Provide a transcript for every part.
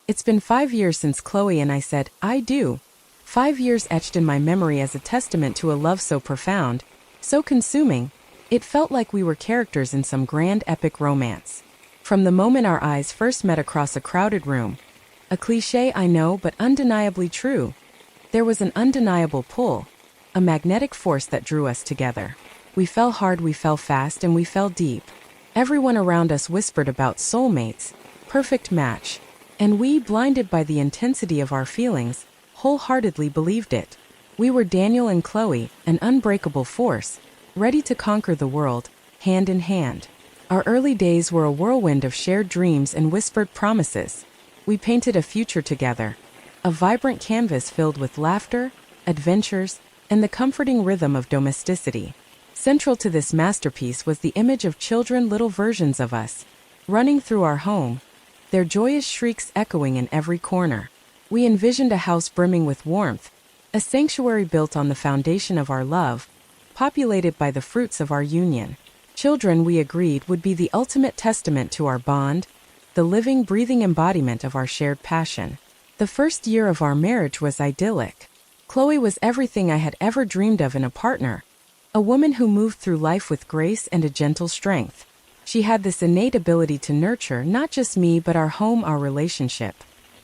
It's been 5 years since Chloe and I said, I do. 5 years etched in my memory as a testament to a love so profound, so consuming, it felt like we were characters in some grand epic romance. From the moment our eyes first met across a crowded room, a cliché I know but undeniably true, there was an undeniable pull, a magnetic force that drew us together. We fell hard, we fell fast, and we fell deep. Everyone around us whispered about soulmates, perfect match, and we, blinded by the intensity of our feelings, wholeheartedly believed it. We were Daniel and Chloe, an unbreakable force, ready to conquer the world, hand in hand. Our early days were a whirlwind of shared dreams and whispered promises. We painted a future together, a vibrant canvas filled with laughter, adventures, and the comforting rhythm of domesticity. Central to this masterpiece was the image of children, little versions of us, running through our home, their joyous shrieks echoing in every corner. We envisioned a house brimming with warmth, a sanctuary built on the foundation of our love, populated by the fruits of our union. Children, we agreed, would be the ultimate testament to our bond, the living, breathing embodiment of our shared passion. The first year of our marriage was idyllic. Chloe was everything I had ever dreamed of in a partner, a woman who moved through life with grace and a gentle strength. She had this innate ability to nurture not just me but our home, our relationship.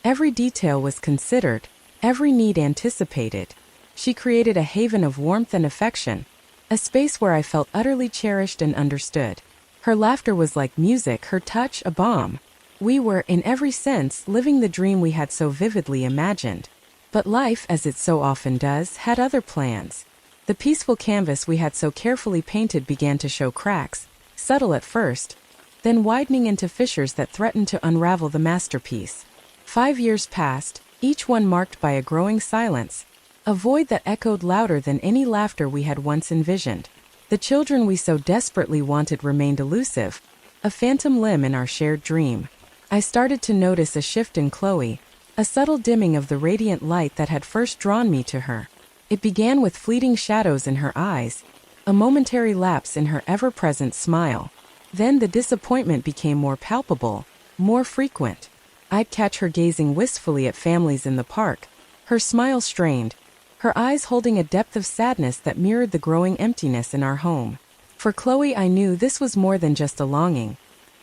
Every detail was considered, every need anticipated. She created a haven of warmth and affection, a space where I felt utterly cherished and understood. Her laughter was like music, her touch a balm. We were, in every sense, living the dream we had so vividly imagined. But life, as it so often does, had other plans. The peaceful canvas we had so carefully painted began to show cracks, subtle at first, then widening into fissures that threatened to unravel the masterpiece. 5 years passed, each one marked by a growing silence, a void that echoed louder than any laughter we had once envisioned. The children we so desperately wanted remained elusive, a phantom limb in our shared dream. I started to notice a shift in Chloe, a subtle dimming of the radiant light that had first drawn me to her. It began with fleeting shadows in her eyes, a momentary lapse in her ever-present smile. Then the disappointment became more palpable, more frequent. I'd catch her gazing wistfully at families in the park, her smile strained, her eyes holding a depth of sadness that mirrored the growing emptiness in our home. For Chloe, I knew this was more than just a longing.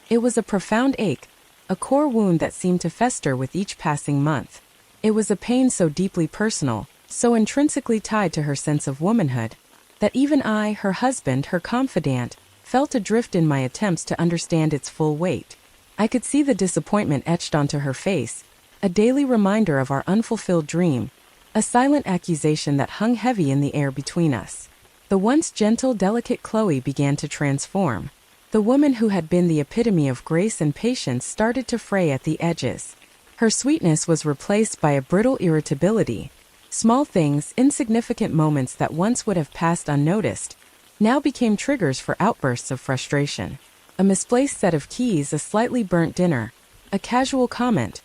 It was a profound ache, a core wound that seemed to fester with each passing month. It was a pain so deeply personal, so intrinsically tied to her sense of womanhood, that even I, her husband, her confidant, felt adrift in my attempts to understand its full weight. I could see the disappointment etched onto her face, a daily reminder of our unfulfilled dream, a silent accusation that hung heavy in the air between us. The once gentle, delicate Chloe began to transform. The woman who had been the epitome of grace and patience started to fray at the edges. Her sweetness was replaced by a brittle irritability. Small things, insignificant moments that once would have passed unnoticed, now became triggers for outbursts of frustration. A misplaced set of keys, a slightly burnt dinner, a casual comment,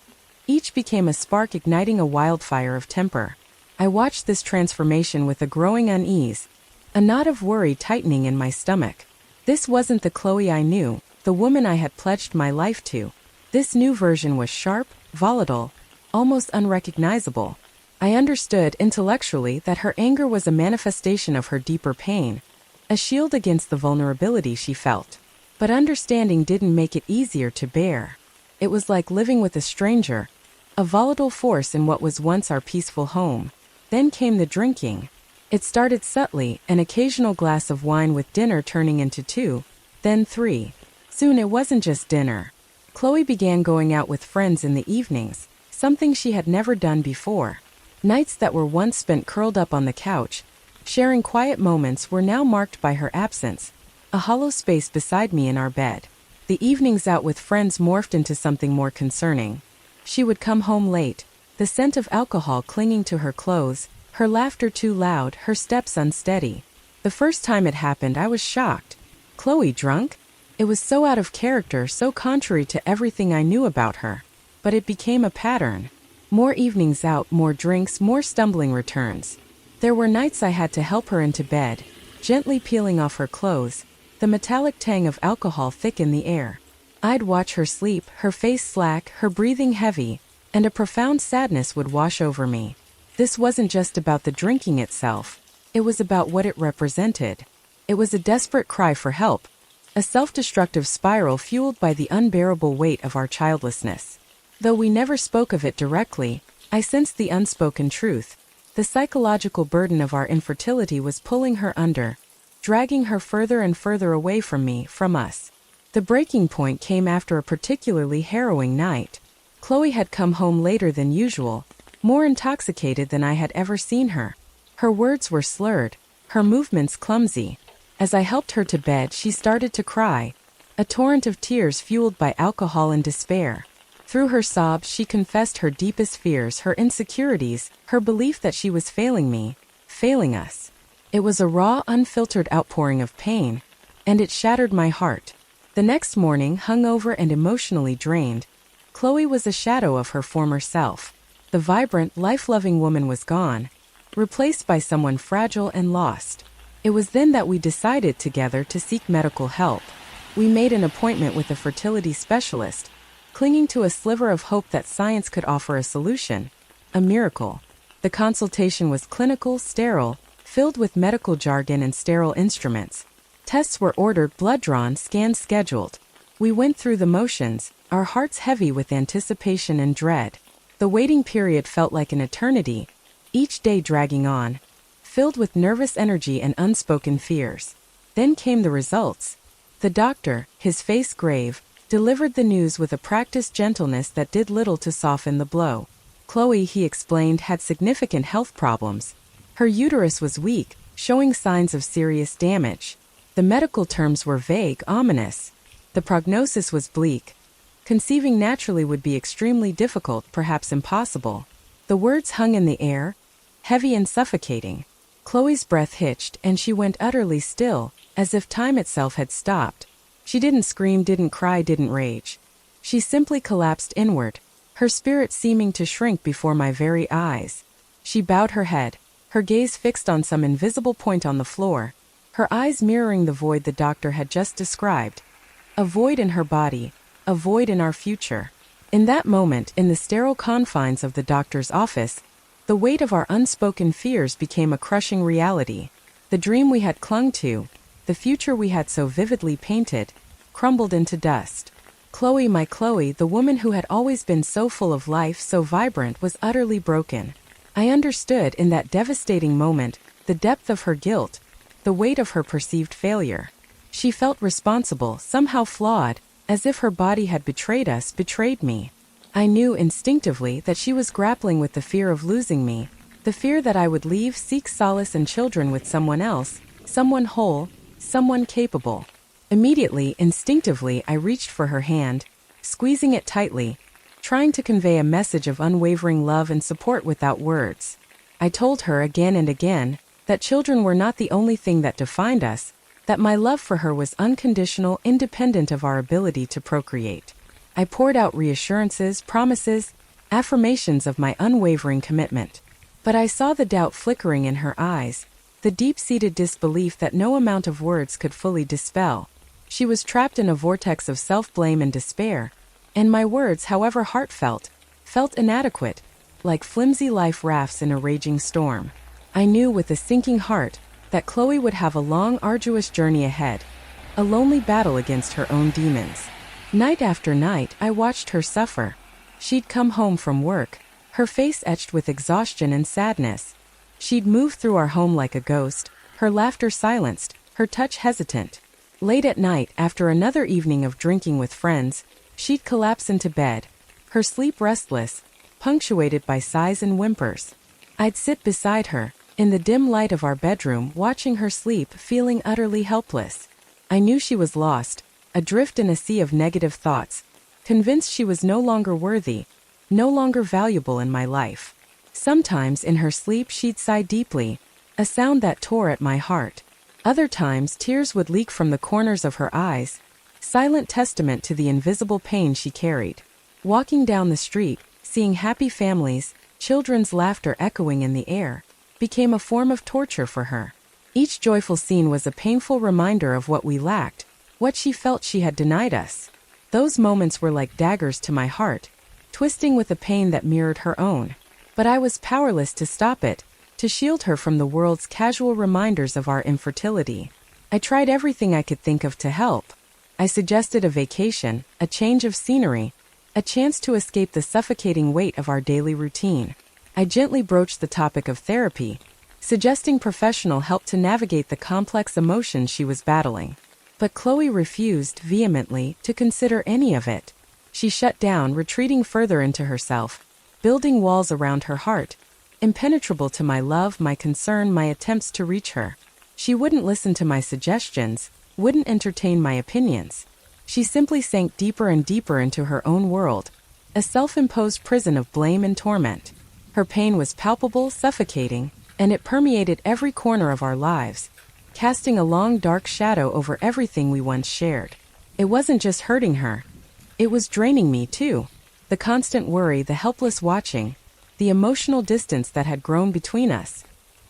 each became a spark igniting a wildfire of temper. I watched this transformation with a growing unease, a knot of worry tightening in my stomach. This wasn't the Chloe I knew, the woman I had pledged my life to. This new version was sharp, volatile, almost unrecognizable. I understood intellectually that her anger was a manifestation of her deeper pain, a shield against the vulnerability she felt. But understanding didn't make it easier to bear. It was like living with a stranger, a volatile force in what was once our peaceful home. Then came the drinking. It started subtly, an occasional glass of wine with dinner turning into 2, then 3. Soon it wasn't just dinner. Chloe began going out with friends in the evenings, something she had never done before. Nights that were once spent curled up on the couch, sharing quiet moments, were now marked by her absence, a hollow space beside me in our bed. The evenings out with friends morphed into something more concerning. She would come home late, the scent of alcohol clinging to her clothes, her laughter too loud, her steps unsteady. The first time it happened, I was shocked. Chloe drunk? It was so out of character, so contrary to everything I knew about her. But it became a pattern. More evenings out, more drinks, more stumbling returns. There were nights I had to help her into bed, gently peeling off her clothes, the metallic tang of alcohol thick in the air. I'd watch her sleep, her face slack, her breathing heavy, and a profound sadness would wash over me. This wasn't just about the drinking itself, it was about what it represented. It was a desperate cry for help, a self-destructive spiral fueled by the unbearable weight of our childlessness. Though we never spoke of it directly, I sensed the unspoken truth. The psychological burden of our infertility was pulling her under, dragging her further and further away from me, from us. The breaking point came after a particularly harrowing night. Chloe had come home later than usual, more intoxicated than I had ever seen her. Her words were slurred, her movements clumsy. As I helped her to bed, she started to cry, a torrent of tears fueled by alcohol and despair. Through her sobs, she confessed her deepest fears, her insecurities, her belief that she was failing me, failing us. It was a raw, unfiltered outpouring of pain, and it shattered my heart. The next morning, hungover and emotionally drained, Chloe was a shadow of her former self. The vibrant, life-loving woman was gone, replaced by someone fragile and lost. It was then that we decided together to seek medical help. We made an appointment with a fertility specialist, clinging to a sliver of hope that science could offer a solution, a miracle. The consultation was clinical, sterile, filled with medical jargon and sterile instruments. Tests were ordered, blood drawn, scans scheduled. We went through the motions, our hearts heavy with anticipation and dread. The waiting period felt like an eternity, each day dragging on, filled with nervous energy and unspoken fears. Then came the results. The doctor, his face grave, delivered the news with a practiced gentleness that did little to soften the blow. Chloe, he explained, had significant health problems. Her uterus was weak, showing signs of serious damage. The medical terms were vague, ominous. The prognosis was bleak. Conceiving naturally would be extremely difficult, perhaps impossible. The words hung in the air, heavy and suffocating. Chloe's breath hitched, and she went utterly still, as if time itself had stopped. She didn't scream, didn't cry, didn't rage. She simply collapsed inward, her spirit seeming to shrink before my very eyes. She bowed her head, her gaze fixed on some invisible point on the floor, her eyes mirroring the void the doctor had just described. A void in her body, a void in our future. In that moment, in the sterile confines of the doctor's office, the weight of our unspoken fears became a crushing reality. The dream we had clung to, the future we had so vividly painted, crumbled into dust. Chloe, my Chloe, the woman who had always been so full of life, so vibrant, was utterly broken. I understood in that devastating moment the depth of her guilt, the weight of her perceived failure. She felt responsible, somehow flawed, as if her body had betrayed us, betrayed me. I knew instinctively that she was grappling with the fear of losing me, the fear that I would leave, seek solace and children with someone else, someone whole, someone capable. Immediately, instinctively, I reached for her hand, squeezing it tightly, trying to convey a message of unwavering love and support without words. I told her again and again that children were not the only thing that defined us, that my love for her was unconditional, independent of our ability to procreate. I poured out reassurances, promises, affirmations of my unwavering commitment. But I saw the doubt flickering in her eyes, the deep-seated disbelief that no amount of words could fully dispel. She was trapped in a vortex of self-blame and despair, and my words, however heartfelt, felt inadequate, like flimsy life rafts in a raging storm. I knew with a sinking heart that Chloe would have a long, arduous journey ahead, a lonely battle against her own demons. Night after night, I watched her suffer. She'd come home from work, her face etched with exhaustion and sadness. She'd move through our home like a ghost, her laughter silenced, her touch hesitant. Late at night, after another evening of drinking with friends, she'd collapse into bed, her sleep restless, punctuated by sighs and whimpers. I'd sit beside her, in the dim light of our bedroom, watching her sleep, feeling utterly helpless. I knew she was lost, adrift in a sea of negative thoughts, convinced she was no longer worthy, no longer valuable in my life. Sometimes in her sleep she'd sigh deeply, a sound that tore at my heart. Other times tears would leak from the corners of her eyes, silent testament to the invisible pain she carried. Walking down the street, seeing happy families, children's laughter echoing in the air, became a form of torture for her. Each joyful scene was a painful reminder of what we lacked, what she felt she had denied us. Those moments were like daggers to my heart, twisting with a pain that mirrored her own. But I was powerless to stop it, to shield her from the world's casual reminders of our infertility. I tried everything I could think of to help. I suggested a vacation, a change of scenery, a chance to escape the suffocating weight of our daily routine. I gently broached the topic of therapy, suggesting professional help to navigate the complex emotions she was battling. But Chloe refused vehemently to consider any of it. She shut down, retreating further into herself, building walls around her heart, impenetrable to my love, my concern, my attempts to reach her. She wouldn't listen to my suggestions, wouldn't entertain my opinions. She simply sank deeper and deeper into her own world, a self-imposed prison of blame and torment. Her pain was palpable, suffocating, and it permeated every corner of our lives, casting a long dark shadow over everything we once shared. It wasn't just hurting her. It was draining me too. The constant worry, the helpless watching, the emotional distance that had grown between us.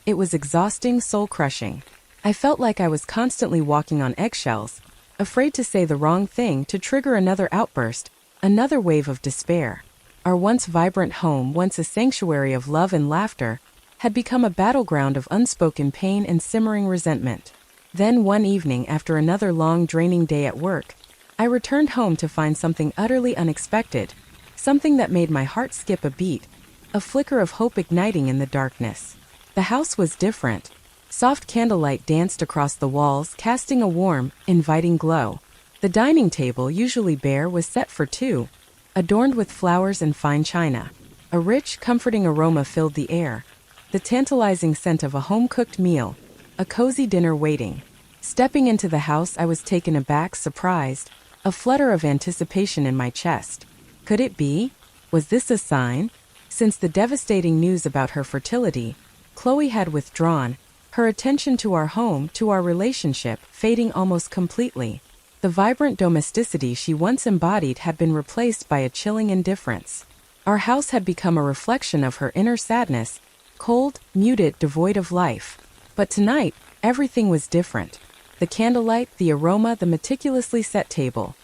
It was exhausting, soul-crushing. I felt like I was constantly walking on eggshells, afraid to say the wrong thing to trigger another outburst, another wave of despair. Our once vibrant home, once a sanctuary of love and laughter, had become a battleground of unspoken pain and simmering resentment. Then one evening, after another long, draining day at work, I returned home to find something utterly unexpected, something that made my heart skip a beat, a flicker of hope igniting in the darkness. The house was different. Soft candlelight danced across the walls, casting a warm, inviting glow. The dining table, usually bare, was set for two, adorned with flowers and fine china. A rich, comforting aroma filled the air, the tantalizing scent of a home-cooked meal, a cozy dinner waiting. Stepping into the house, I was taken aback, surprised, a flutter of anticipation in my chest. Could it be? Was this a sign? Since the devastating news about her fertility, Chloe had withdrawn, her attention to our home, to our relationship, fading almost completely. The vibrant domesticity she once embodied had been replaced by a chilling indifference. Our house had become a reflection of her inner sadness, cold, muted, devoid of life. But tonight, everything was different. The candlelight, the aroma, the meticulously set table.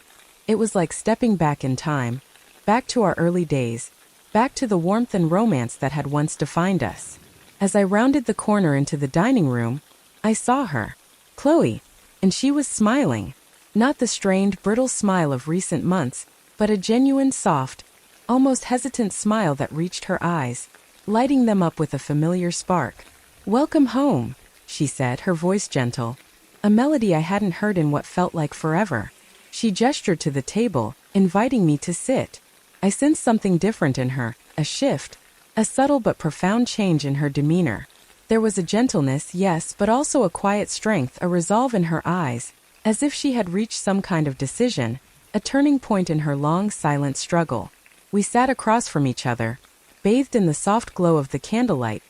It was like stepping back in time, back to our early days, back to the warmth and romance that had once defined us. As I rounded the corner into the dining room, I saw her, Chloe, and she was smiling. Not the strained, brittle smile of recent months, but a genuine, soft, almost hesitant smile that reached her eyes, lighting them up with a familiar spark. "Welcome home," she said, her voice gentle, a melody I hadn't heard in what felt like forever. She gestured to the table, inviting me to sit. I sensed something different in her, a shift, a subtle but profound change in her demeanor. There was a gentleness, yes, but also a quiet strength, a resolve in her eyes, as if she had reached some kind of decision, a turning point in her long, silent struggle. We sat across from each other, bathed in the soft glow of the candlelight,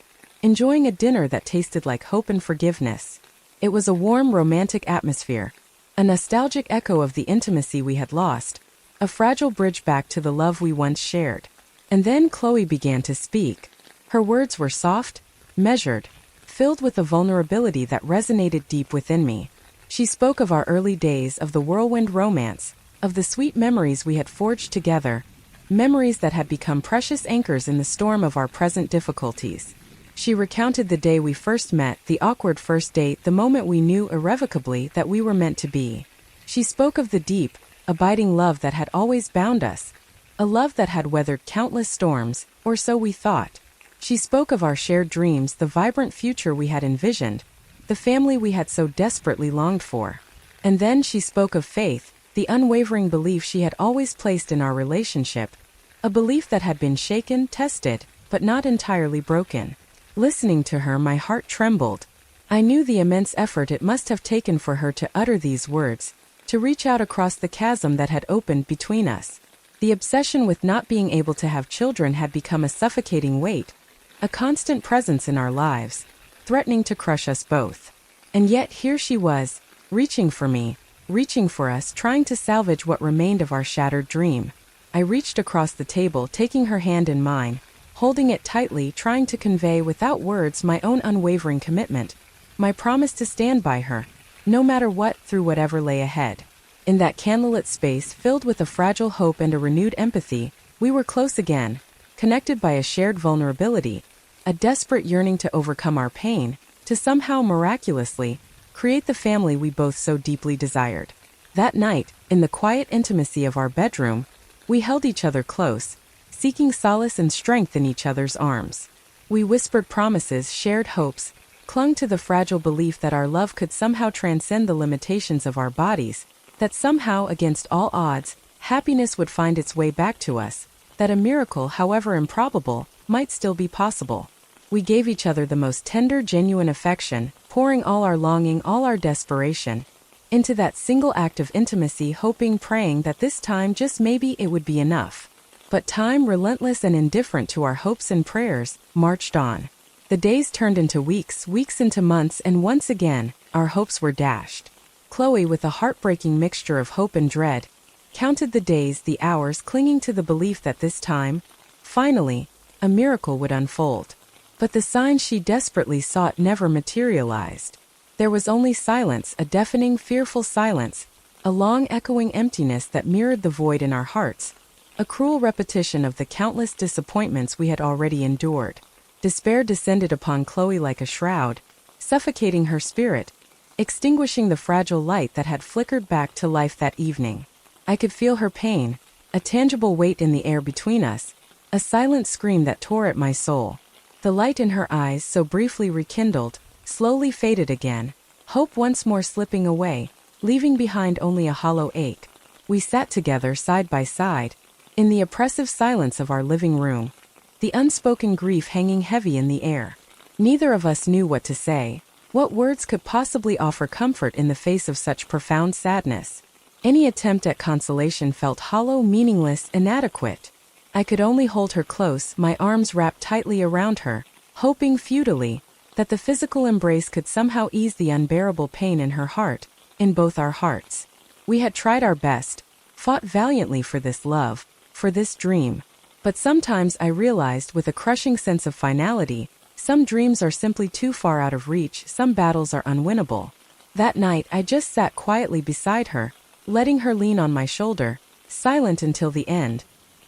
enjoying a dinner that tasted like hope and forgiveness. It was a warm, romantic atmosphere, a nostalgic echo of the intimacy we had lost, a fragile bridge back to the love we once shared. And then Chloe began to speak. Her words were soft, measured, filled with a vulnerability that resonated deep within me. She spoke of our early days, of the whirlwind romance, of the sweet memories we had forged together, memories that had become precious anchors in the storm of our present difficulties. She recounted the day we first met, the awkward first date, the moment we knew irrevocably that we were meant to be. She spoke of the deep, abiding love that had always bound us, a love that had weathered countless storms, or so we thought. She spoke of our shared dreams, the vibrant future we had envisioned, the family we had so desperately longed for. And then she spoke of faith, the unwavering belief she had always placed in our relationship, a belief that had been shaken, tested, but not entirely broken. Listening to her, my heart trembled. I knew the immense effort it must have taken for her to utter these words, to reach out across the chasm that had opened between us. The obsession with not being able to have children had become a suffocating weight, a constant presence in our lives, threatening to crush us both. And yet here she was, reaching for me, reaching for us, trying to salvage what remained of our shattered dream. I reached across the table, taking her hand in mine, holding it tightly, trying to convey without words my own unwavering commitment, my promise to stand by her, no matter what, through whatever lay ahead. In that candlelit space filled with a fragile hope and a renewed empathy, We were close again, connected by a shared vulnerability, a desperate yearning to overcome our pain, to somehow miraculously create the family we both so deeply desired. That night, in the quiet intimacy of our bedroom, we held each other close, seeking solace and strength in each other's arms. We whispered promises, shared hopes, clung to the fragile belief that our love could somehow transcend the limitations of our bodies, that somehow, against all odds, happiness would find its way back to us, that a miracle, however improbable, might still be possible. We gave each other the most tender, genuine affection, pouring all our longing, all our desperation, into that single act of intimacy, hoping, praying that this time, just maybe, it would be enough. But time, relentless and indifferent to our hopes and prayers, marched on. The days turned into weeks, weeks into months, and once again, our hopes were dashed. Chloe, with a heartbreaking mixture of hope and dread, counted the days, the hours, clinging to the belief that this time, finally, a miracle would unfold. But the signs she desperately sought never materialized. There was only silence, a deafening, fearful silence, a long echoing emptiness that mirrored the void in our hearts, a cruel repetition of the countless disappointments we had already endured. Despair descended upon Chloe like a shroud, suffocating her spirit, extinguishing the fragile light that had flickered back to life that evening. I could feel her pain, a tangible weight in the air between us, a silent scream that tore at my soul. The light in her eyes, so briefly rekindled, slowly faded again, hope once more slipping away, leaving behind only a hollow ache. We sat together side by side, in the oppressive silence of our living room, the unspoken grief hanging heavy in the air. Neither of us knew what to say, what words could possibly offer comfort in the face of such profound sadness. Any attempt at consolation felt hollow, meaningless, inadequate. I could only hold her close, my arms wrapped tightly around her, hoping futilely that the physical embrace could somehow ease the unbearable pain in her heart, in both our hearts. We had tried our best, fought valiantly for this love, for this dream. But sometimes I realized with a crushing sense of finality, some dreams are simply too far out of reach, some battles are unwinnable. That night I just sat quietly beside her, letting her lean on my shoulder, silent until the end.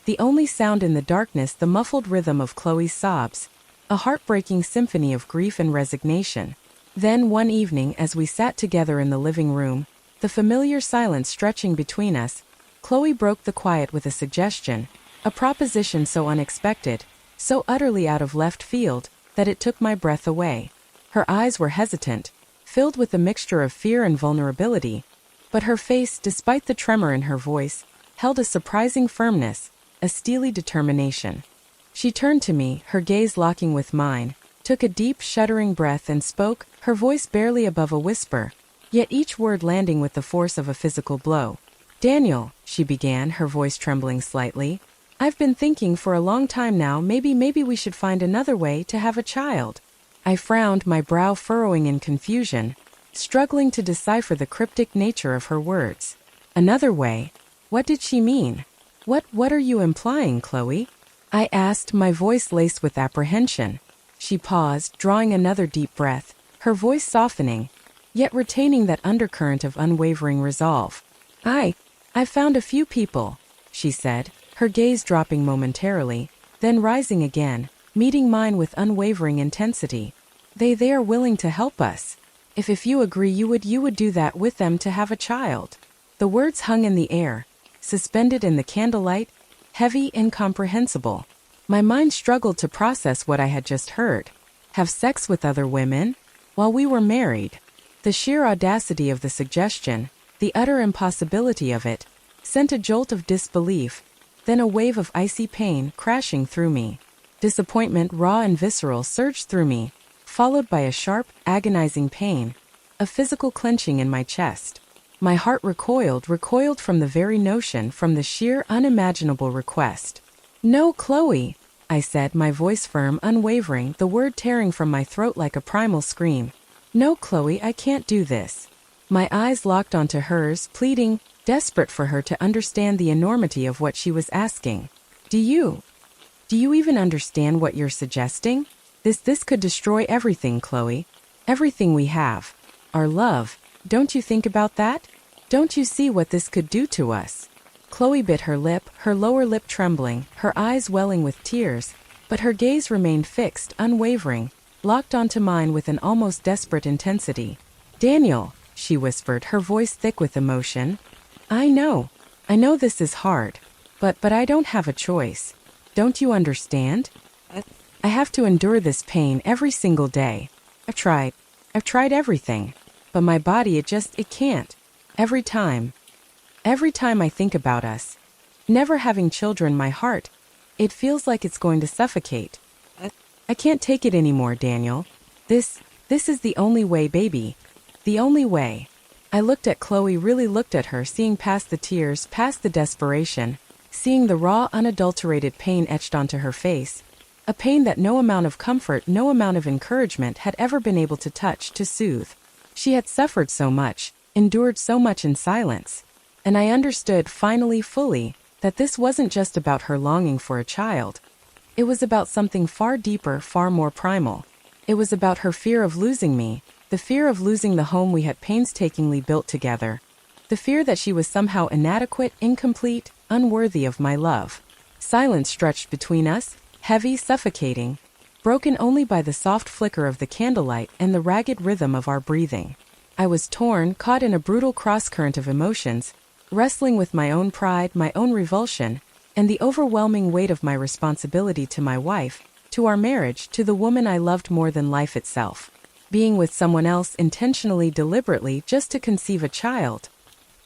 The only sound in the darkness, the muffled rhythm of Chloe's sobs, a heartbreaking symphony of grief and resignation. Then one evening, as we sat together in the living room, the familiar silence stretching between us, Chloe broke the quiet with a suggestion, a proposition so unexpected, so utterly out of left field, that it took my breath away. Her eyes were hesitant, filled with a mixture of fear and vulnerability, but her face, despite the tremor in her voice, held a surprising firmness, a steely determination. She turned to me, her gaze locking with mine, took a deep, shuddering breath and spoke, her voice barely above a whisper, yet each word landing with the force of a physical blow. "Daniel," she began, her voice trembling slightly, "I've been thinking for a long time now, maybe we should find another way to have a child." I frowned, my brow furrowing in confusion, struggling to decipher the cryptic nature of her words. Another way? What did she mean? What are you implying, Chloe? I asked, my voice laced with apprehension. She paused, drawing another deep breath, her voice softening, yet retaining that undercurrent of unwavering resolve. I found a few people, she said, her gaze dropping momentarily, then rising again, meeting mine with unwavering intensity. They are willing to help us. If you agree, you would do that with them to have a child. The words hung in the air, suspended in the candlelight, heavy, incomprehensible. My mind struggled to process what I had just heard. Have sex with other women? While we were married? The sheer audacity of the suggestion, the utter impossibility of it, sent a jolt of disbelief, then a wave of icy pain crashing through me. Disappointment, raw and visceral, surged through me, followed by a sharp, agonizing pain, a physical clenching in my chest. My heart recoiled from the very notion, from the sheer, unimaginable request. "No, Chloe," I said, my voice firm, unwavering, the word tearing from my throat like a primal scream. "No, Chloe, I can't do this." My eyes locked onto hers, pleading, desperate for her to understand the enormity of what she was asking. Do you even understand what you're suggesting? This could destroy everything, Chloe. Everything we have. Our love. Don't you think about that? Don't you see what this could do to us?" Chloe bit her lip, her lower lip trembling, her eyes welling with tears, but her gaze remained fixed, unwavering, locked onto mine with an almost desperate intensity. "Daniel," she whispered, her voice thick with emotion. I know this is hard, but I don't have a choice. Don't you understand? I have to endure this pain every single day. I've tried everything, but my body, it can't. Every time I think about us, never having children, my heart, it feels like it's going to suffocate. I can't take it anymore, Daniel. This is the only way, baby. The only way." I looked at Chloe, really looked at her, seeing past the tears, past the desperation, seeing the raw, unadulterated pain etched onto her face, a pain that no amount of comfort, no amount of encouragement had ever been able to touch, to soothe. She had suffered so much, endured so much in silence, and I understood finally, fully, that this wasn't just about her longing for a child. It was about something far deeper, far more primal. It was about her fear of losing me, the fear of losing the home we had painstakingly built together, the fear that she was somehow inadequate, incomplete, unworthy of my love. Silence stretched between us, heavy, suffocating, broken only by the soft flicker of the candlelight and the ragged rhythm of our breathing. I was torn, caught in a brutal cross-current of emotions, wrestling with my own pride, my own revulsion, and the overwhelming weight of my responsibility to my wife, to our marriage, to the woman I loved more than life itself. Being with someone else intentionally, deliberately, just to conceive a child.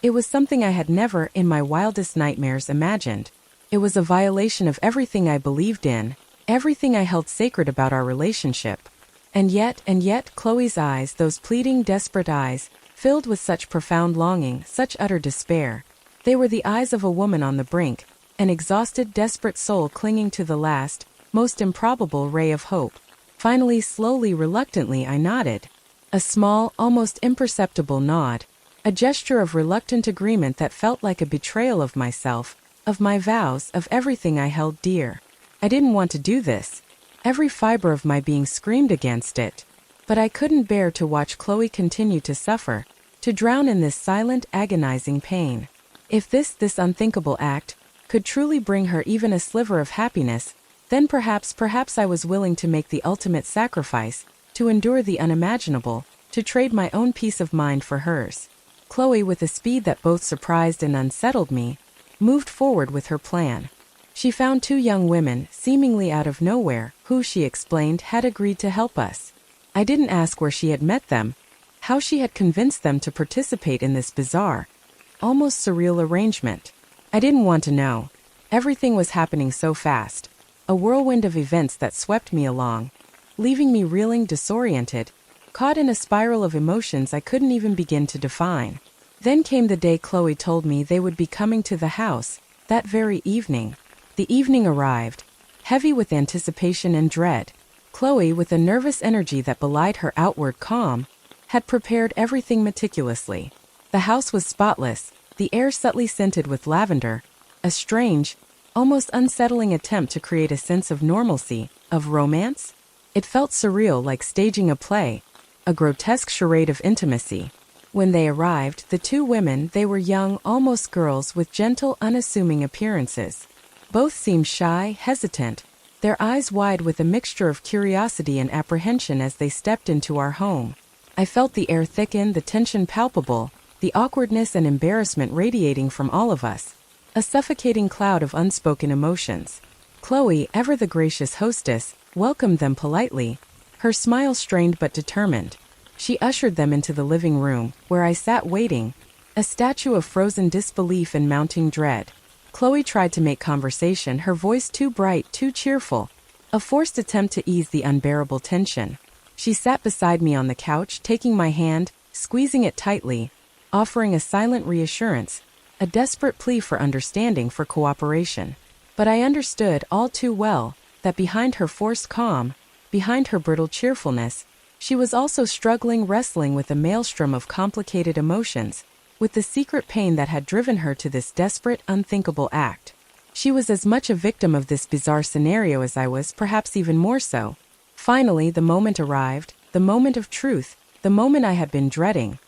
It was something I had never, in my wildest nightmares, imagined. It was a violation of everything I believed in, everything I held sacred about our relationship. And yet, Chloe's eyes, those pleading, desperate eyes, filled with such profound longing, such utter despair. They were the eyes of a woman on the brink, an exhausted, desperate soul clinging to the last, most improbable ray of hope. Finally, slowly, reluctantly, I nodded. A small, almost imperceptible nod, a gesture of reluctant agreement that felt like a betrayal of myself, of my vows, of everything I held dear. I didn't want to do this. Every fiber of my being screamed against it. But I couldn't bear to watch Chloe continue to suffer, to drown in this silent, agonizing pain. If this unthinkable act could truly bring her even a sliver of happiness, then perhaps I was willing to make the ultimate sacrifice, to endure the unimaginable, to trade my own peace of mind for hers. Chloe, with a speed that both surprised and unsettled me, moved forward with her plan. She found two young women, seemingly out of nowhere, who, she explained, had agreed to help us. I didn't ask where she had met them, how she had convinced them to participate in this bizarre, almost surreal arrangement. I didn't want to know. Everything was happening so fast. A whirlwind of events that swept me along, leaving me reeling, disoriented, caught in a spiral of emotions I couldn't even begin to define. Then came the day Chloe told me they would be coming to the house, that very evening. The evening arrived, heavy with anticipation and dread. Chloe, with a nervous energy that belied her outward calm, had prepared everything meticulously. The house was spotless, the air subtly scented with lavender, a strange, almost unsettling attempt to create a sense of normalcy, of romance. It felt surreal, like staging a play, a grotesque charade of intimacy. When they arrived, the two women, they were young, almost girls with gentle, unassuming appearances. Both seemed shy, hesitant, their eyes wide with a mixture of curiosity and apprehension as they stepped into our home. I felt the air thicken, the tension palpable, the awkwardness and embarrassment radiating from all of us. A suffocating cloud of unspoken emotions. Chloe, ever the gracious hostess, welcomed them politely, her smile strained but determined. She ushered them into the living room, where I sat waiting, a statue of frozen disbelief and mounting dread. Chloe tried to make conversation, her voice too bright, too cheerful, a forced attempt to ease the unbearable tension. She sat beside me on the couch, taking my hand, squeezing it tightly, offering a silent reassurance, a desperate plea for understanding, for cooperation. But I understood all too well that behind her forced calm, behind her brittle cheerfulness, she was also struggling, wrestling with a maelstrom of complicated emotions, with the secret pain that had driven her to this desperate, unthinkable act. She was as much a victim of this bizarre scenario as I was, perhaps even more so. Finally, the moment arrived, the moment of truth, the moment I had been dreading.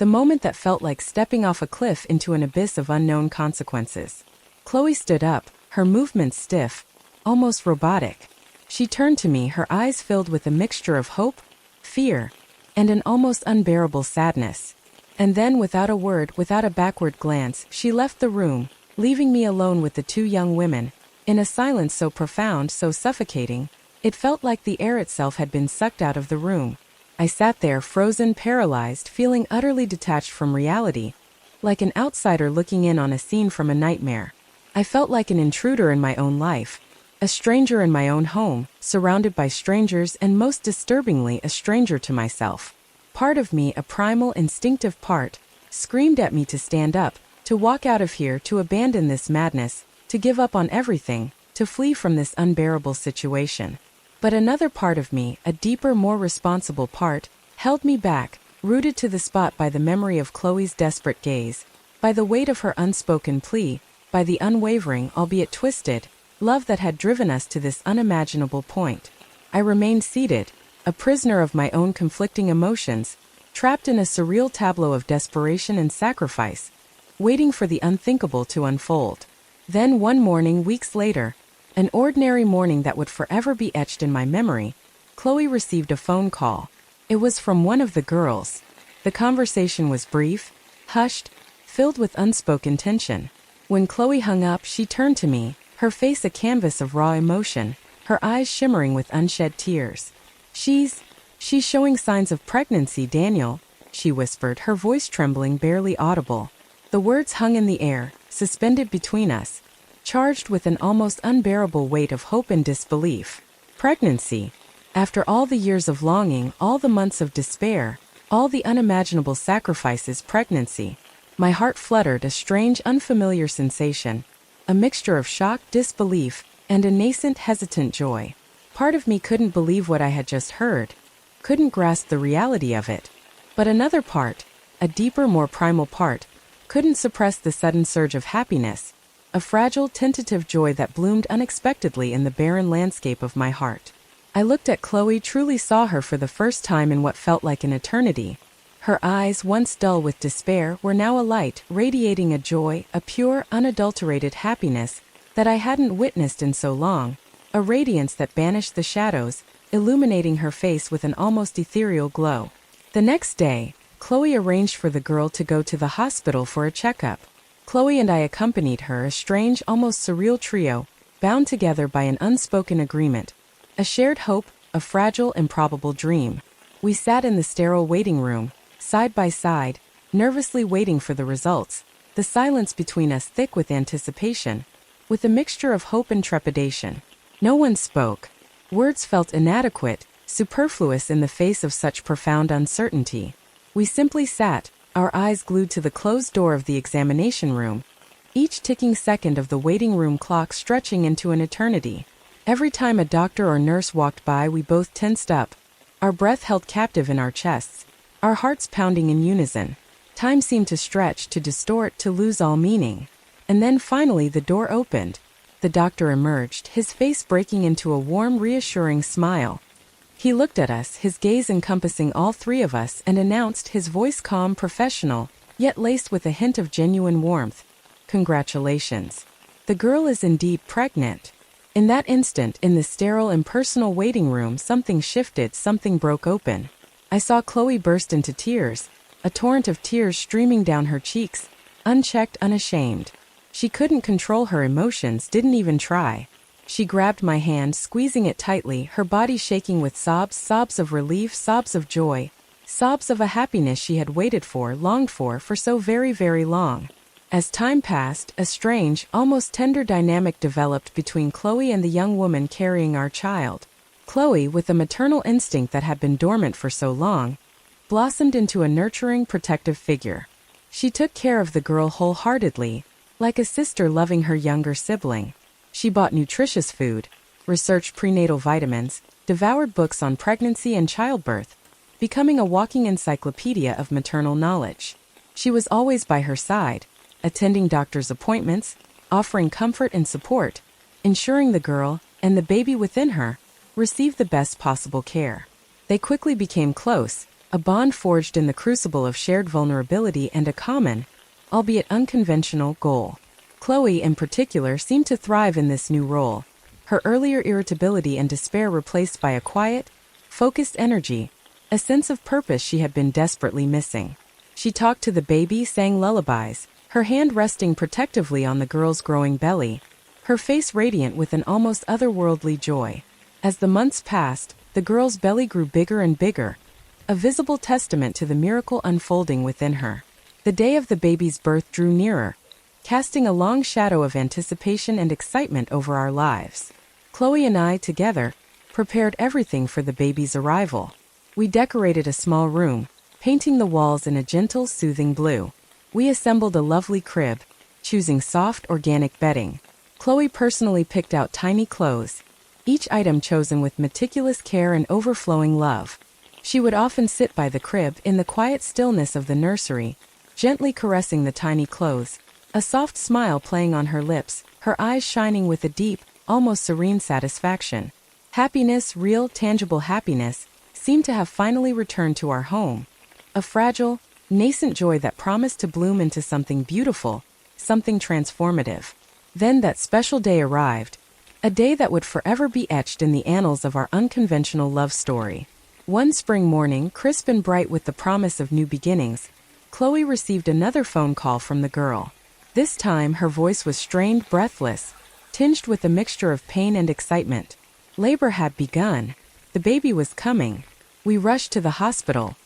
The moment that felt like stepping off a cliff into an abyss of unknown consequences. Chloe stood up, her movements stiff, almost robotic. She turned to me, her eyes filled with a mixture of hope, fear, and an almost unbearable sadness. And then, without a word, without a backward glance, she left the room, leaving me alone with the two young women, in a silence so profound, so suffocating, it felt like the air itself had been sucked out of the room. I sat there, frozen, paralyzed, feeling utterly detached from reality, like an outsider looking in on a scene from a nightmare. I felt like an intruder in my own life, a stranger in my own home, surrounded by strangers, and most disturbingly, a stranger to myself. Part of me, a primal, instinctive part, screamed at me to stand up, to walk out of here, to abandon this madness, to give up on everything, to flee from this unbearable situation. But another part of me, a deeper, more responsible part, held me back, rooted to the spot by the memory of Chloe's desperate gaze, by the weight of her unspoken plea, by the unwavering, albeit twisted, love that had driven us to this unimaginable point. I remained seated, a prisoner of my own conflicting emotions, trapped in a surreal tableau of desperation and sacrifice, waiting for the unthinkable to unfold. Then one morning, weeks later, an ordinary morning that would forever be etched in my memory, Chloe received a phone call. It was from one of the girls. The conversation was brief, hushed, filled with unspoken tension. When Chloe hung up, she turned to me, her face a canvas of raw emotion, her eyes shimmering with unshed tears. She's showing signs of pregnancy, Daniel," she whispered, her voice trembling, barely audible. The words hung in the air, suspended between us, charged with an almost unbearable weight of hope and disbelief. Pregnancy. After all the years of longing, all the months of despair, all the unimaginable sacrifices, pregnancy. My heart fluttered, a strange, unfamiliar sensation, a mixture of shock, disbelief, and a nascent, hesitant joy. Part of me couldn't believe what I had just heard, couldn't grasp the reality of it. But another part, a deeper, more primal part, couldn't suppress the sudden surge of happiness, a fragile, tentative joy that bloomed unexpectedly in the barren landscape of my heart. I looked at Chloe, truly saw her for the first time in what felt like an eternity. Her eyes, once dull with despair, were now alight, radiating a joy, a pure, unadulterated happiness that I hadn't witnessed in so long, a radiance that banished the shadows, illuminating her face with an almost ethereal glow. The next day, Chloe arranged for the girl to go to the hospital for a checkup. Chloe and I accompanied her, a strange, almost surreal trio, bound together by an unspoken agreement, a shared hope, a fragile, improbable dream. We sat in the sterile waiting room, side by side, nervously waiting for the results, the silence between us thick with anticipation, with a mixture of hope and trepidation. No one spoke. Words felt inadequate, superfluous in the face of such profound uncertainty. We simply sat, our eyes glued to the closed door of the examination room, each ticking second of the waiting room clock stretching into an eternity. Every time a doctor or nurse walked by, we both tensed up, our breath held captive in our chests, our hearts pounding in unison. Time seemed to stretch, to distort, to lose all meaning. And then finally the door opened. The doctor emerged, his face breaking into a warm, reassuring smile. He looked at us, his gaze encompassing all three of us, and announced, his voice calm, professional, yet laced with a hint of genuine warmth. "Congratulations. The girl is indeed pregnant." In that instant, in the sterile, impersonal waiting room, something shifted, something broke open. I saw Chloe burst into tears, a torrent of tears streaming down her cheeks, unchecked, unashamed. She couldn't control her emotions, didn't even try. She grabbed my hand, squeezing it tightly, her body shaking with sobs, sobs of relief, sobs of joy, sobs of a happiness she had waited for, longed for so very, very long. As time passed, a strange, almost tender dynamic developed between Chloe and the young woman carrying our child. Chloe, with a maternal instinct that had been dormant for so long, blossomed into a nurturing, protective figure. She took care of the girl wholeheartedly, like a sister loving her younger sibling. She bought nutritious food, researched prenatal vitamins, devoured books on pregnancy and childbirth, becoming a walking encyclopedia of maternal knowledge. She was always by her side, attending doctor's appointments, offering comfort and support, ensuring the girl, and the baby within her, received the best possible care. They quickly became close, a bond forged in the crucible of shared vulnerability and a common, albeit unconventional, goal. Chloe, in particular, seemed to thrive in this new role, her earlier irritability and despair replaced by a quiet, focused energy, a sense of purpose she had been desperately missing. She talked to the baby, sang lullabies, her hand resting protectively on the girl's growing belly, her face radiant with an almost otherworldly joy. As the months passed, the girl's belly grew bigger and bigger, a visible testament to the miracle unfolding within her. The day of the baby's birth drew nearer, casting a long shadow of anticipation and excitement over our lives. Chloe and I, together, prepared everything for the baby's arrival. We decorated a small room, painting the walls in a gentle, soothing blue. We assembled a lovely crib, choosing soft, organic bedding. Chloe personally picked out tiny clothes, each item chosen with meticulous care and overflowing love. She would often sit by the crib in the quiet stillness of the nursery, gently caressing the tiny clothes, a soft smile playing on her lips, her eyes shining with a deep, almost serene satisfaction. Happiness, real, tangible happiness, seemed to have finally returned to our home. A fragile, nascent joy that promised to bloom into something beautiful, something transformative. Then that special day arrived, a day that would forever be etched in the annals of our unconventional love story. One spring morning, crisp and bright with the promise of new beginnings, Chloe received another phone call from the girl. This time, her voice was strained, breathless, tinged with a mixture of pain and excitement. Labor had begun. The baby was coming. We rushed to the hospital,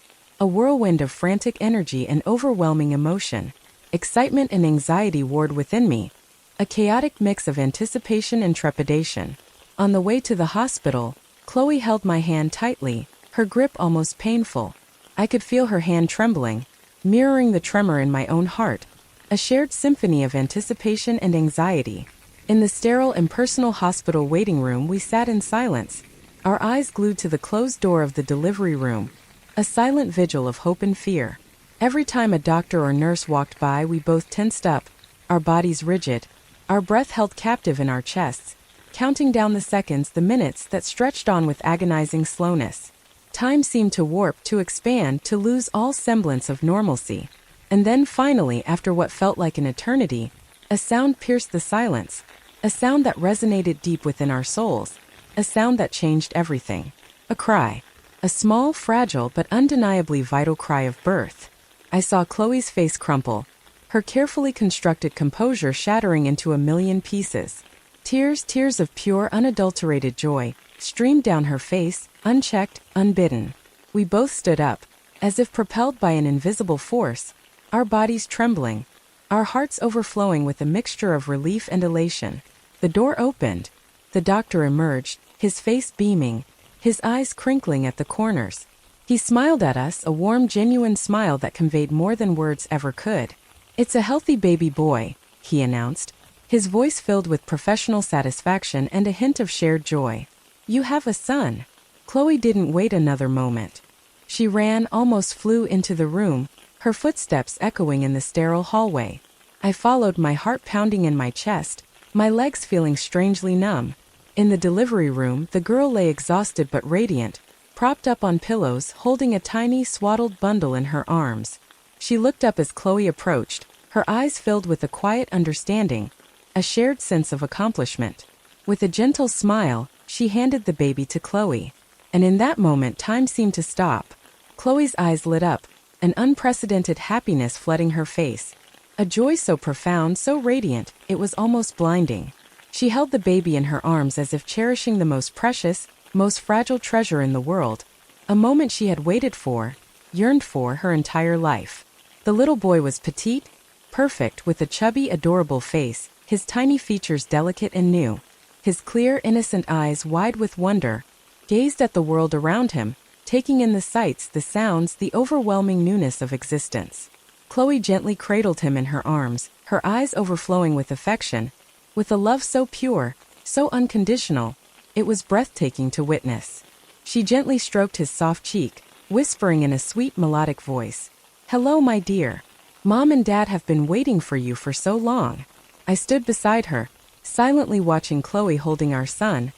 a whirlwind of frantic energy and overwhelming emotion. Excitement and anxiety warred within me, a chaotic mix of anticipation and trepidation. On the way to the hospital, Chloe held my hand tightly, her grip almost painful. I could feel her hand trembling, mirroring the tremor in my own heart, a shared symphony of anticipation and anxiety. In the sterile, impersonal hospital waiting room, we sat in silence, our eyes glued to the closed door of the delivery room, a silent vigil of hope and fear. Every time a doctor or nurse walked by, we both tensed up, our bodies rigid, our breath held captive in our chests, counting down the seconds, the minutes that stretched on with agonizing slowness. Time seemed to warp, to expand, to lose all semblance of normalcy. And then finally, after what felt like an eternity, a sound pierced the silence, a sound that resonated deep within our souls, a sound that changed everything. A cry. A small, fragile, but undeniably vital cry of birth. I saw Chloe's face crumple, her carefully constructed composure shattering into a million pieces. Tears of pure, unadulterated joy, streamed down her face, unchecked, unbidden. We both stood up, as if propelled by an invisible force, our bodies trembling, our hearts overflowing with a mixture of relief and elation. The door opened. The doctor emerged, his face beaming, his eyes crinkling at the corners. He smiled at us, a warm, genuine smile that conveyed more than words ever could. "It's a healthy baby boy," he announced, his voice filled with professional satisfaction and a hint of shared joy. "You have a son." Chloe didn't wait another moment. She ran, almost flew into the room, her footsteps echoing in the sterile hallway. I followed, my heart pounding in my chest, my legs feeling strangely numb. In the delivery room, the girl lay exhausted but radiant, propped up on pillows, holding a tiny, swaddled bundle in her arms. She looked up as Chloe approached, her eyes filled with a quiet understanding, a shared sense of accomplishment. With a gentle smile, she handed the baby to Chloe. And in that moment, time seemed to stop. Chloe's eyes lit up, an unprecedented happiness flooding her face. A joy so profound, so radiant, it was almost blinding. She held the baby in her arms as if cherishing the most precious, most fragile treasure in the world, a moment she had waited for, yearned for her entire life. The little boy was petite, perfect, with a chubby, adorable face, his tiny features delicate and new. His clear, innocent eyes, wide with wonder, gazed at the world around him, taking in the sights, the sounds, the overwhelming newness of existence. Chloe gently cradled him in her arms, her eyes overflowing with affection, with a love so pure, so unconditional, it was breathtaking to witness. She gently stroked his soft cheek, whispering in a sweet melodic voice, "Hello, my dear. Mom and Dad have been waiting for you for so long." I stood beside her, silently watching Chloe holding our son,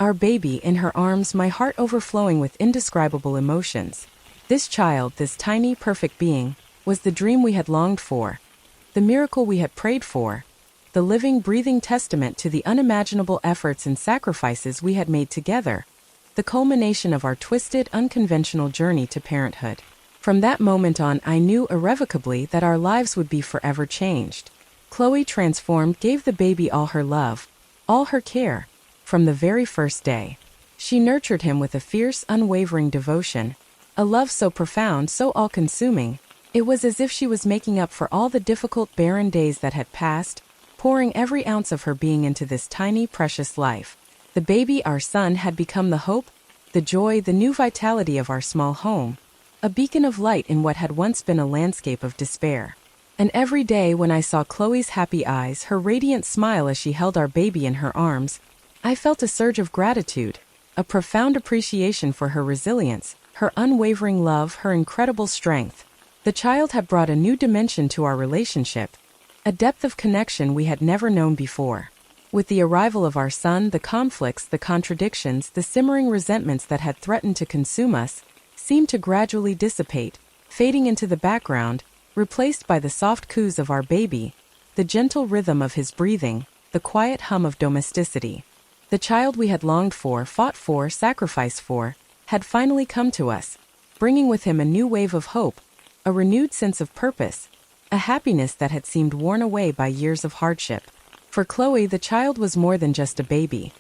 our baby, in her arms, my heart overflowing with indescribable emotions. This child, this tiny, perfect being, was the dream we had longed for, the miracle we had prayed for, the living, breathing testament to the unimaginable efforts and sacrifices we had made together, the culmination of our twisted, unconventional journey to parenthood. From that moment on, I knew irrevocably that our lives would be forever changed. Chloe, transformed, gave the baby all her love, all her care, from the very first day. She nurtured him with a fierce, unwavering devotion, a love so profound, so all-consuming, it was as if she was making up for all the difficult, barren days that had passed, pouring every ounce of her being into this tiny, precious life. The baby, our son, had become the hope, the joy, the new vitality of our small home, a beacon of light in what had once been a landscape of despair. And every day when I saw Chloe's happy eyes, her radiant smile as she held our baby in her arms, I felt a surge of gratitude, a profound appreciation for her resilience, her unwavering love, her incredible strength. The child had brought a new dimension to our relationship, a depth of connection we had never known before. With the arrival of our son, the conflicts, the contradictions, the simmering resentments that had threatened to consume us seemed to gradually dissipate, fading into the background, replaced by the soft coos of our baby, the gentle rhythm of his breathing, the quiet hum of domesticity. The child we had longed for, fought for, sacrificed for, had finally come to us, bringing with him a new wave of hope, a renewed sense of purpose, a happiness that had seemed worn away by years of hardship. For Chloe, the child was more than just a baby.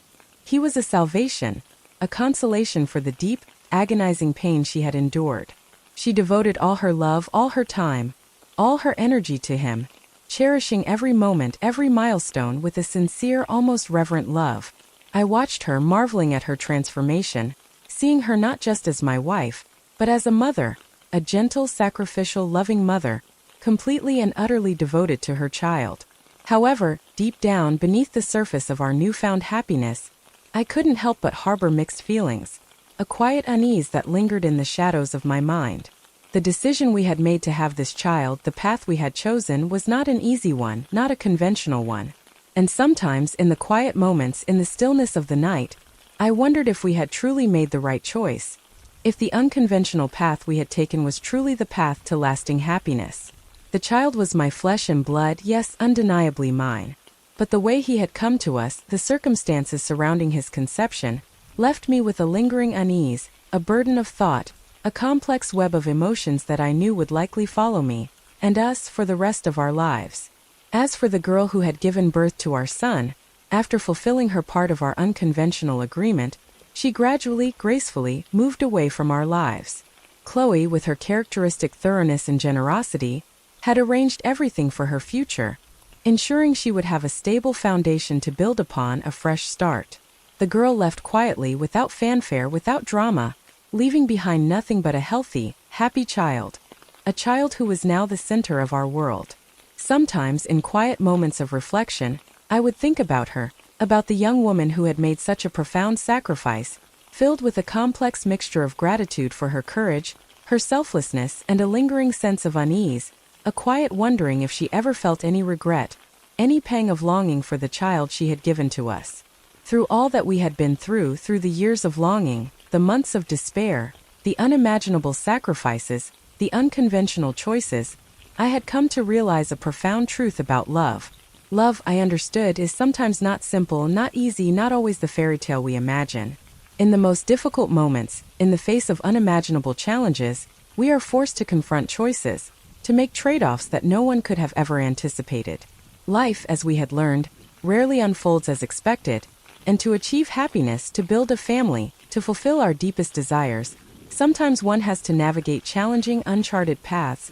He was a salvation, a consolation for the deep, agonizing pain she had endured. She devoted all her love, all her time, all her energy to him, cherishing every moment, every milestone with a sincere, almost reverent love. I watched her, marveling at her transformation, seeing her not just as my wife, but as a mother, a gentle, sacrificial, loving mother, completely and utterly devoted to her child. However, deep down beneath the surface of our newfound happiness, I couldn't help but harbor mixed feelings, a quiet unease that lingered in the shadows of my mind. The decision we had made to have this child, the path we had chosen, was not an easy one, not a conventional one. And sometimes, in the quiet moments, in the stillness of the night, I wondered if we had truly made the right choice, if the unconventional path we had taken was truly the path to lasting happiness. The child was my flesh and blood, yes, undeniably mine. But the way he had come to us, the circumstances surrounding his conception, left me with a lingering unease, a burden of thought, a complex web of emotions that I knew would likely follow me, and us, for the rest of our lives. As for the girl who had given birth to our son, after fulfilling her part of our unconventional agreement, she gradually, gracefully, moved away from our lives. Chloe, with her characteristic thoroughness and generosity, had arranged everything for her future, ensuring she would have a stable foundation to build upon, a fresh start. The girl left quietly, without fanfare, without drama, leaving behind nothing but a healthy, happy child, a child who was now the center of our world. Sometimes, in quiet moments of reflection, I would think about her, about the young woman who had made such a profound sacrifice, filled with a complex mixture of gratitude for her courage, her selflessness, and a lingering sense of unease, a quiet wondering if she ever felt any regret, any pang of longing for the child she had given to us. Through all that we had been through the years of longing, the months of despair, the unimaginable sacrifices, the unconventional choices, I had come to realize a profound truth about love. Love, I understood, is sometimes not simple, not easy, not always the fairy tale we imagine. In the most difficult moments, in the face of unimaginable challenges, we are forced to confront choices, to make trade-offs that no one could have ever anticipated. Life, as we had learned, rarely unfolds as expected, and to achieve happiness, to build a family, to fulfill our deepest desires, sometimes one has to navigate challenging, uncharted paths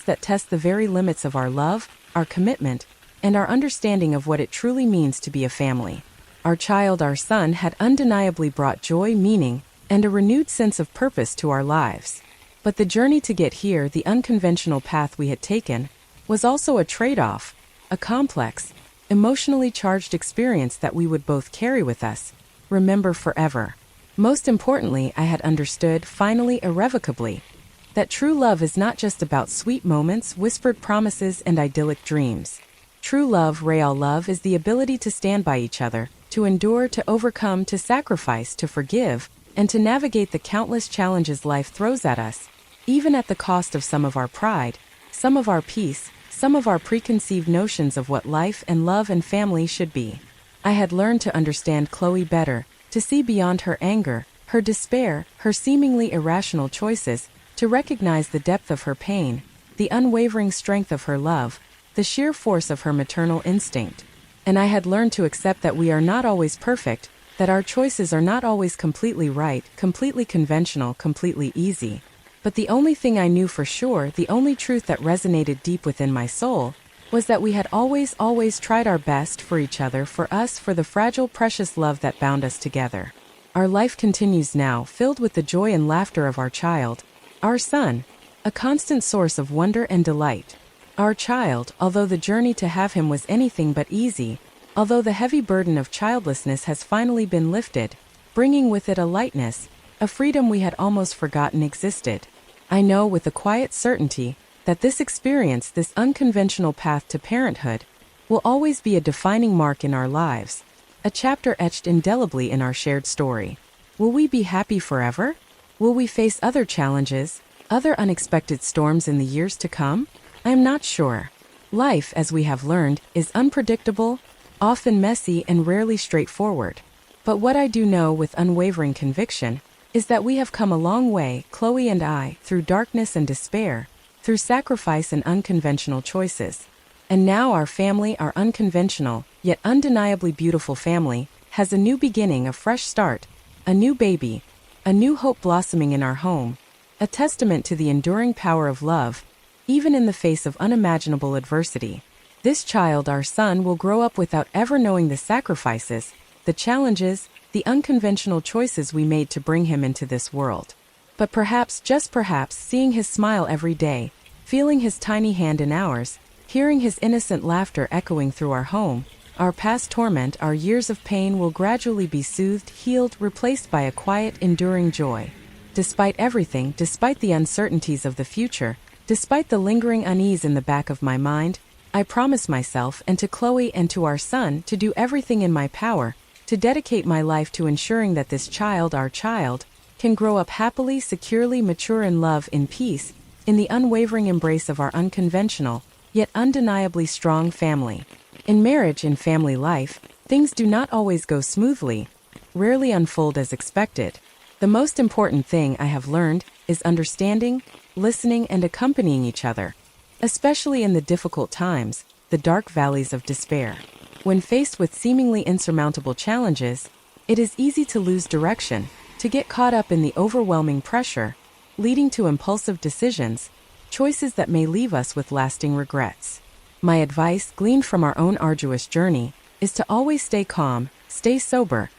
that test the very limits of our love, our commitment, and our understanding of what it truly means to be a family. Our child, our son, had undeniably brought joy, meaning, and a renewed sense of purpose to our lives. But the journey to get here, the unconventional path we had taken, was also a trade-off, a complex, emotionally charged experience that we would both carry with us, remember forever. Most importantly, I had understood, finally, irrevocably, that true love is not just about sweet moments, whispered promises, and idyllic dreams. True love, real love, is the ability to stand by each other, to endure, to overcome, to sacrifice, to forgive, and to navigate the countless challenges life throws at us, even at the cost of some of our pride, some of our peace, some of our preconceived notions of what life and love and family should be. I had learned to understand Chloe better, to see beyond her anger, her despair, her seemingly irrational choices, to recognize the depth of her pain, the unwavering strength of her love, the sheer force of her maternal instinct. And I had learned to accept that we are not always perfect, that our choices are not always completely right, completely conventional, completely easy. But the only thing I knew for sure, the only truth that resonated deep within my soul, was that we had always tried our best for each other, for us, for the fragile, precious love that bound us together. Our life continues now, filled with the joy and laughter of our child, our son, a constant source of wonder and delight. Our child, although the journey to have him was anything but easy, although the heavy burden of childlessness has finally been lifted, bringing with it a lightness, a freedom we had almost forgotten existed. I know with a quiet certainty that this experience, this unconventional path to parenthood, will always be a defining mark in our lives, a chapter etched indelibly in our shared story. Will we be happy forever? Will we face other challenges, other unexpected storms in the years to come? I am not sure. Life, as we have learned, is unpredictable, often messy, and rarely straightforward. But what I do know with unwavering conviction is that we have come a long way, Chloe and I, through darkness and despair, through sacrifice and unconventional choices. And now our family, our unconventional, yet undeniably beautiful family, has a new beginning, a fresh start, a new baby, a new hope blossoming in our home, a testament to the enduring power of love, even in the face of unimaginable adversity. This child, our son, will grow up without ever knowing the sacrifices, the challenges, the unconventional choices we made to bring him into this world. But perhaps, just perhaps, seeing his smile every day, feeling his tiny hand in ours, hearing his innocent laughter echoing through our home, our past torment, our years of pain will gradually be soothed, healed, replaced by a quiet, enduring joy. Despite everything, despite the uncertainties of the future, despite the lingering unease in the back of my mind, I promise myself and to Chloe and to our son to do everything in my power, to dedicate my life to ensuring that this child, our child, can grow up happily, securely, mature in love, in peace, in the unwavering embrace of our unconventional, yet undeniably strong family. In marriage and family life, things do not always go smoothly, rarely unfold as expected. The most important thing I have learned is understanding, listening, and accompanying each other, especially in the difficult times, the dark valleys of despair. When faced with seemingly insurmountable challenges, it is easy to lose direction, to get caught up in the overwhelming pressure, leading to impulsive decisions, choices that may leave us with lasting regrets. My advice, gleaned from our own arduous journey, is to always stay calm, stay sober,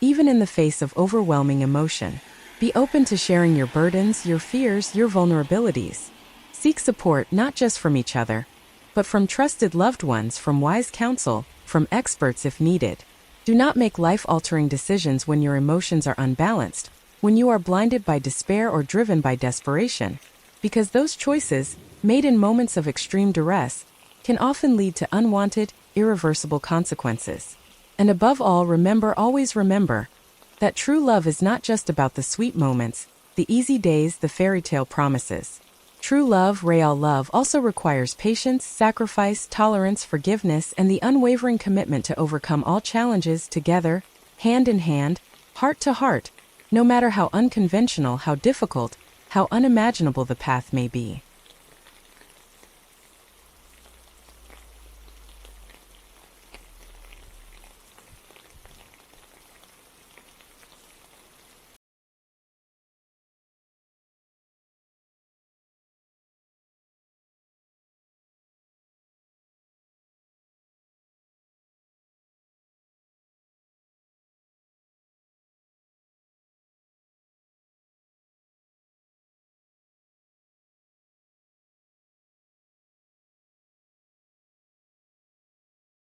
even in the face of overwhelming emotion. Be open to sharing your burdens, your fears, your vulnerabilities. Seek support not just from each other, but from trusted loved ones, from wise counsel, from experts if needed. Do not make life-altering decisions when your emotions are unbalanced, when you are blinded by despair or driven by desperation, because those choices, made in moments of extreme duress, can often lead to unwanted, irreversible consequences. And above all, always remember, that true love is not just about the sweet moments, the easy days, the fairy tale promises. True love, real love, also requires patience, sacrifice, tolerance, forgiveness, and the unwavering commitment to overcome all challenges together, hand in hand, heart to heart, no matter how unconventional, how difficult, how unimaginable the path may be.